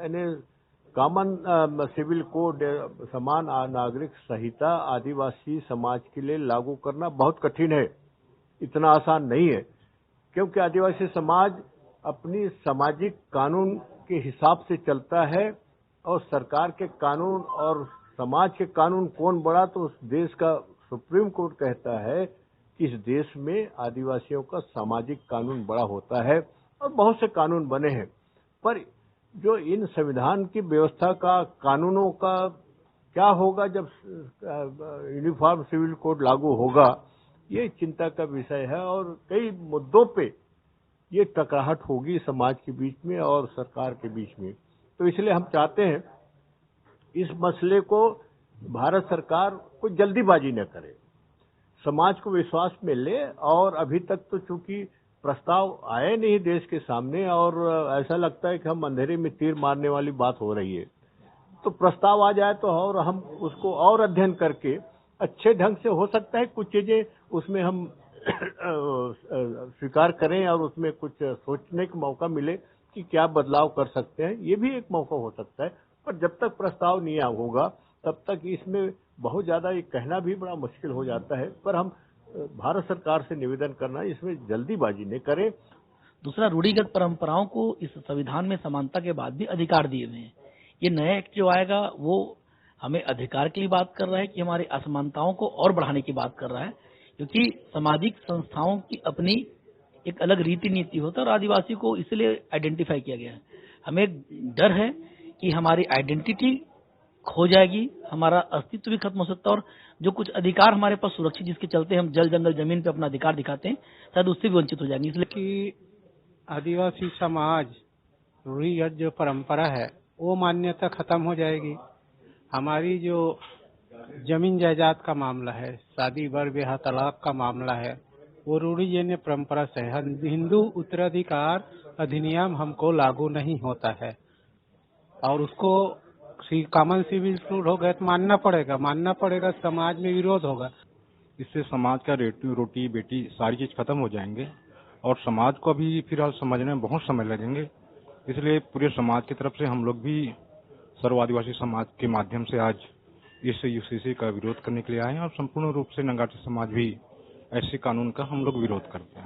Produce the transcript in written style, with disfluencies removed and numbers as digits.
यानी common civil code, समान नागरिक संहिता आदिवासी समाज के लिए लागू करना बहुत कठिन है, इतना आसान नहीं है, क्योंकि आदिवासी समाज अपनी सामाजिक कानून के हिसाब से चलता है और सरकार के कानून और समाज के कानून कौन बड़ा, तो उस देश का सुप्रीम कोर्ट कहता है कि इस देश में आदिवासियों का सामाजिक कानून बड़ा होता है और बहुत से कानून बने हैं। पर जो इन संविधान की व्यवस्था का, कानूनों का क्या होगा जब यूनिफॉर्म सिविल कोड लागू होगा, ये चिंता का विषय है और कई मुद्दों पे ये टकराहट होगी समाज के बीच में और सरकार के बीच में। तो इसलिए हम चाहते हैं इस मसले को भारत सरकार कोई जल्दीबाजी न करे, समाज को विश्वास में ले। और अभी तक तो चूंकि प्रस्ताव आए नहीं देश के सामने और ऐसा लगता है कि हम अंधेरे में तीर मारने वाली बात हो रही है, तो प्रस्ताव आ जाए तो और हम उसको और अध्ययन करके अच्छे ढंग से, हो सकता है कुछ चीजें उसमें हम स्वीकार करें और उसमें कुछ सोचने का मौका मिले कि क्या बदलाव कर सकते हैं, ये भी एक मौका हो सकता है। पर जब तक प्रस्ताव नहीं होगा तब तक इसमें बहुत ज्यादा ये कहना भी बड़ा मुश्किल हो जाता है। पर हम भारत सरकार से निवेदन करना है इसमें जल्दीबाजी नहीं करें। दूसरा, रूढ़िगत परंपराओं को इस संविधान में समानता के बाद भी अधिकार दिए हुए हैं। ये नया एक्ट जो आएगा वो हमें अधिकार के लिए बात कर रहा है कि हमारी असमानताओं को और बढ़ाने की बात कर रहा है, क्योंकि सामाजिक संस्थाओं की अपनी एक अलग रीति नीति होता है और आदिवासी को इसलिए आइडेंटिफाई किया गया है। हमें डर है कि हमारी आइडेंटिटी खो जाएगी, हमारा अस्तित्व भी खत्म हो सकता है और जो कुछ अधिकार हमारे पास सुरक्षित, जिसके चलते हम जल जंगल जमीन पे अपना अधिकार दिखाते हैं, शायद उससे भी वंचित हो जाएंगे। इसलिए कि आदिवासी समाज रूढ़िगत जो परंपरा है वो मान्यता खत्म हो जाएगी। हमारी जो जमीन जायदाद का मामला है, शादी बर ब्याह तलाक का मामला है, वो रूढ़िजन्य परंपरा से है। हिंदू उत्तराधिकार अधिनियम हमको लागू नहीं होता है और उसको कॉमन सिविल कोड हो गया तो मानना पड़ेगा, समाज में विरोध होगा। इससे समाज का रोटी बेटी सारी चीज खत्म हो जाएंगे और समाज को अभी फिलहाल समझने में बहुत समय लगेंगे। इसलिए पूरे समाज की तरफ से हम लोग भी सर्व आदिवासी समाज के माध्यम से आज इस यूसीसी का विरोध करने के लिए आए हैं और संपूर्ण रूप से नगाटी समाज भी ऐसे कानून का हम लोग विरोध करते हैं।